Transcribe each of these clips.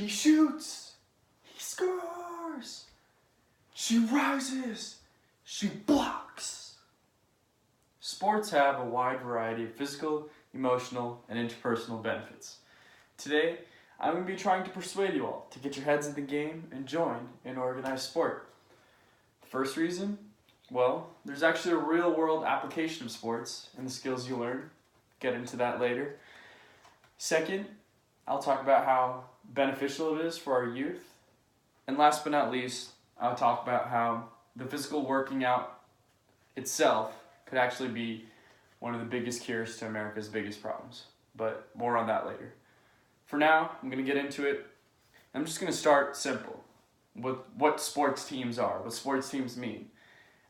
He shoots. He scores. She rises. She blocks. Sports have a wide variety of physical, emotional, and interpersonal benefits. Today, I'm going to be trying to persuade you all to get your heads in the game and join an organized sport. The first reason? Well, there's actually a real-world application of sports and the skills you learn. Get into that later. Second, I'll talk about how beneficial it is for our youth. And last but not least, I'll talk about how the physical working out itself could actually be one of the biggest cures to America's biggest problems. But more on that later. For now, I'm going to get into it. I'm just going to start simple with what sports teams are, what sports teams mean.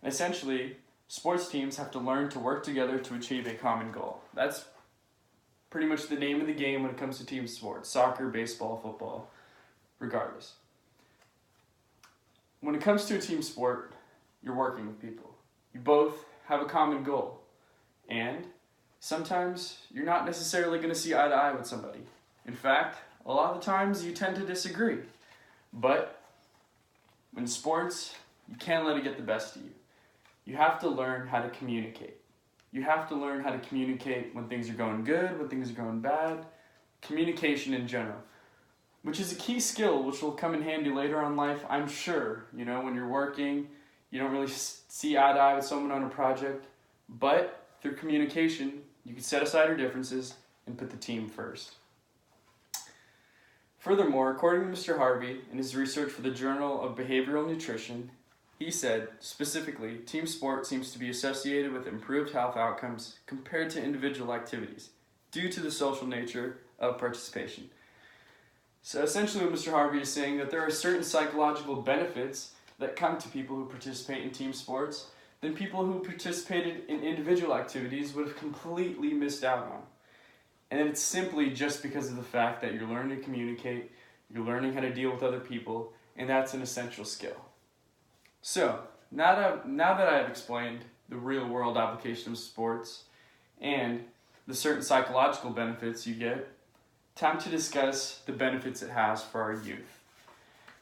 And essentially, sports teams have to learn to work together to achieve a common goal. That's pretty much the name of the game when it comes to team sports. Soccer, baseball, football, regardless. When it comes to a team sport, you're working with people. You both have a common goal. And sometimes you're not necessarily going to see eye to eye with somebody. In fact, a lot of the times you tend to disagree. But in sports, you can't let it get the best of you. You have to learn how to communicate. You have to learn how to communicate when things are going good, when things are going bad. Communication in general, which is a key skill which will come in handy later on in life, I'm sure. You know, when you're working, you don't really see eye to eye with someone on a project. But through communication, you can set aside your differences and put the team first. Furthermore, according to Mr. Harvey, in his research for the Journal of Behavioral Nutrition, he said, specifically, team sport seems to be associated with improved health outcomes compared to individual activities due to the social nature of participation. So essentially what Mr. Harvey is saying that there are certain psychological benefits that come to people who participate in team sports than people who participated in individual activities would have completely missed out on. And it's simply just because of the fact that you're learning to communicate, you're learning how to deal with other people, and that's an essential skill. So, now that I've explained the real-world application of sports and the certain psychological benefits you get, time to discuss the benefits it has for our youth.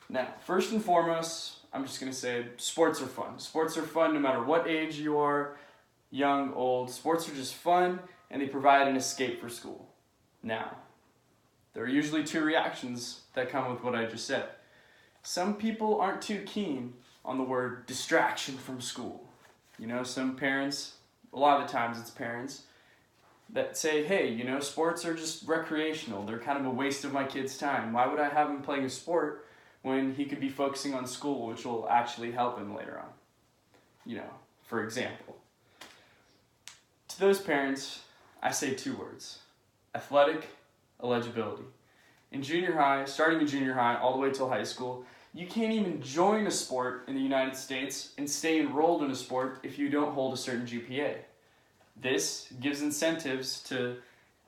Now, first and foremost, I'm just going to say sports are fun. Sports are fun no matter what age you are, young, old. Sports are just fun, and they provide an escape for school. Now, there are usually two reactions that come with what I just said. Some people aren't too keen on the word distraction from school. You know, some parents, a lot of the times it's parents, that say, hey, you know, sports are just recreational. They're kind of a waste of my kid's time. Why would I have him playing a sport when he could be focusing on school, which will actually help him later on? You know, for example. To those parents, I say two words: athletic eligibility. In junior high, starting in junior high all the way till high school, you can't even join a sport in the United States and stay enrolled in a sport if you don't hold a certain GPA. This gives incentives to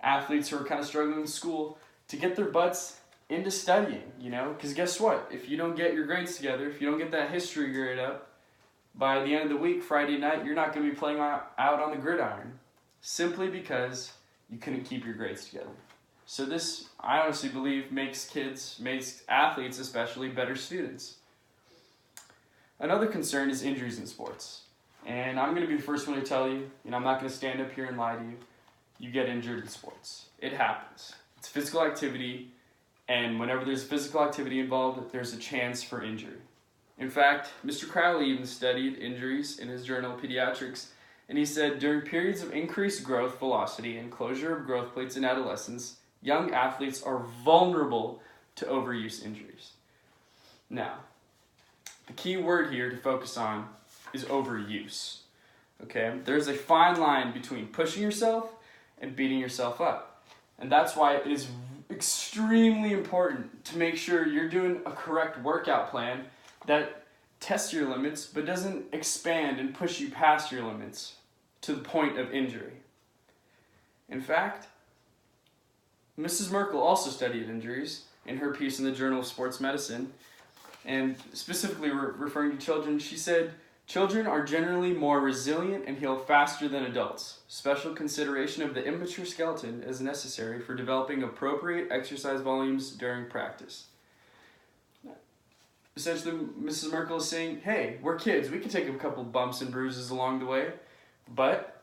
athletes who are kind of struggling in school to get their butts into studying, you know? Because guess what? If you don't get your grades together, if you don't get that history grade up, by the end of the week, Friday night, you're not going to be playing out on the gridiron simply because you couldn't keep your grades together. So this, I honestly believe, makes athletes especially, better students. Another concern is injuries in sports. And I'm going to be the first one to tell you, I'm not going to stand up here and lie to you. You get injured in sports. It happens. It's physical activity, and whenever there's physical activity involved, there's a chance for injury. In fact, Mr. Crowley even studied injuries in his journal Pediatrics, and he said, during periods of increased growth velocity and closure of growth plates in adolescence, young athletes are vulnerable to overuse injuries. Now, the key word here to focus on is overuse. Okay? There's a fine line between pushing yourself and beating yourself up. And that's why it is extremely important to make sure you're doing a correct workout plan that tests your limits but doesn't expand and push you past your limits to the point of injury. In fact, Mrs. Merkel also studied injuries in her piece in the Journal of Sports Medicine, and specifically referring to children, she said, children are generally more resilient and heal faster than adults. Special consideration of the immature skeleton is necessary for developing appropriate exercise volumes during practice. essentially Mrs. Merkel is saying, hey, we're kids, we can take a couple bumps and bruises along the way, but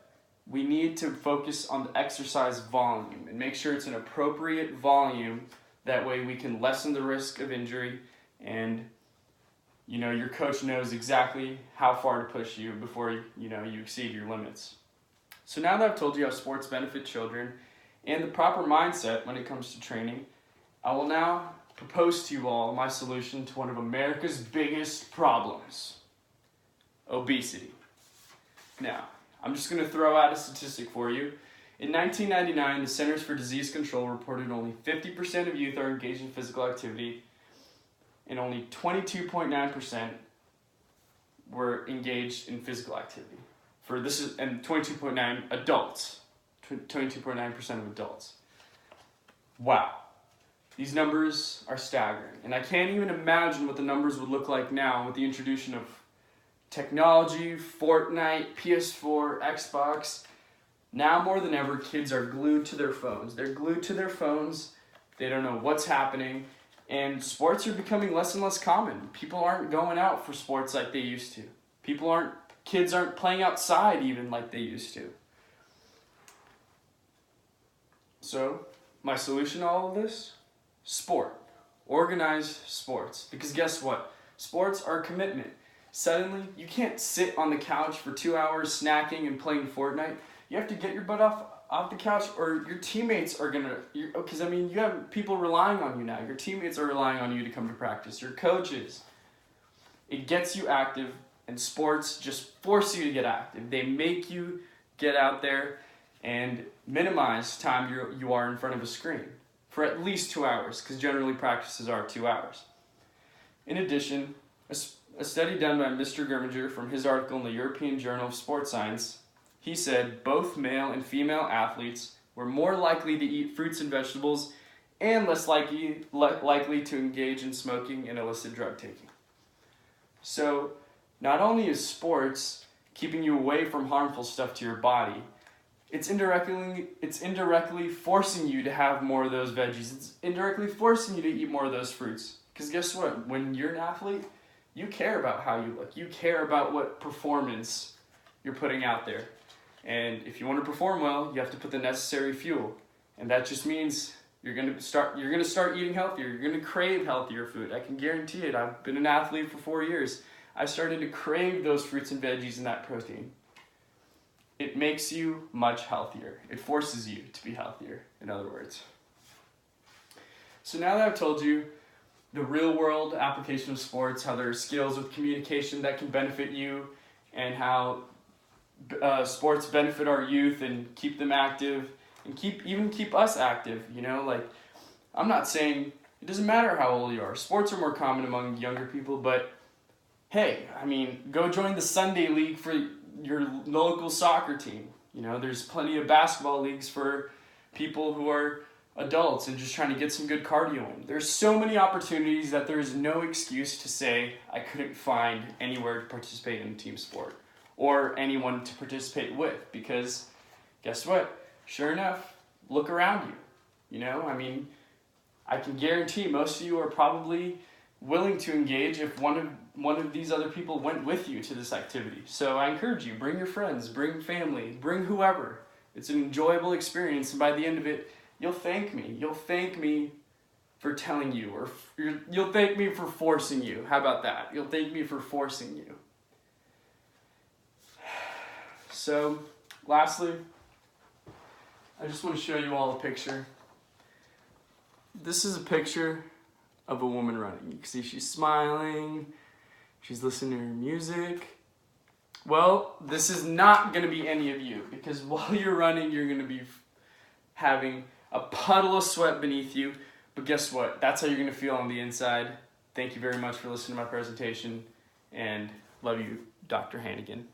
we need to focus on the exercise volume and make sure it's an appropriate volume. That way we can lessen the risk of injury, and your coach knows exactly how far to push you before you exceed your limits. So now that I've told you how sports benefit children and the proper mindset when it comes to training, I will now propose to you all my solution to one of America's biggest problems: obesity. Now, I'm just going to throw out a statistic for you. In 1999, the Centers for Disease Control reported only 50% of youth are engaged in physical activity, and only 22.9% were engaged in physical activity. And 22.9 adults, 22.9% of adults. Wow. These numbers are staggering, and I can't even imagine what the numbers would look like now with the introduction of technology, Fortnite, PS4, Xbox. Now more than ever, kids are glued to their phones. They're glued to their phones. They don't know what's happening, and sports are becoming less and less common. People aren't going out for sports like they used to. Kids aren't playing outside even like they used to. So, my solution to all of this? Sport. Organized sports. Because guess what? Sports are a commitment. Suddenly, you can't sit on the couch for 2 hours snacking and playing Fortnite. You have to get your butt off the couch, or your teammates are going to... Because, you have people relying on you now. Your teammates are relying on you to come to practice. Your coaches. It gets you active, and sports just force you to get active. They make you get out there and minimize time you are in front of a screen for at least 2 hours, because generally practices are 2 hours. In addition, a study done by Mr. Germinger from his article in the European Journal of Sports Science, he said both male and female athletes were more likely to eat fruits and vegetables and less likely to engage in smoking and illicit drug taking. So, not only is sports keeping you away from harmful stuff to your body, it's indirectly forcing you to have more of those veggies. It's indirectly forcing you to eat more of those fruits. Because guess what? When you're an athlete, you care about how you look. You care about what performance you're putting out there. And if you want to perform well, you have to put the necessary fuel. And that just means you're going to start eating healthier. You're going to crave healthier food. I can guarantee it. I've been an athlete for 4 years. I started to crave those fruits and veggies and that protein. It makes you much healthier. It forces you to be healthier, in other words. So now that I've told you the real world application of sports, how there are skills with communication that can benefit you, and how sports benefit our youth and keep them active, and keep us active, I'm not saying it doesn't matter how old you are. Sports are more common among younger people, but hey, go join the Sunday league for your local soccer team. There's plenty of basketball leagues for people who are adults and just trying to get some good cardio in. There's so many opportunities that there is no excuse to say I couldn't find anywhere to participate in a team sport or anyone to participate with, because guess what? Sure enough, look around you. I can guarantee most of you are probably willing to engage if one of these other people went with you to this activity. So I encourage you, bring your friends, bring family, bring whoever. It's an enjoyable experience, and by the end of it, you'll thank me. You'll thank me for telling you, or you'll thank me for forcing you. How about that? You'll thank me for forcing you. So, lastly, I just want to show you all a picture. This is a picture of a woman running. You can see she's smiling, she's listening to her music. Well, this is not going to be any of you, because while you're running, you're going to be having a puddle of sweat beneath you. But guess what? That's how you're going to feel on the inside. Thank you very much for listening to my presentation, and love you, Dr. Hannigan.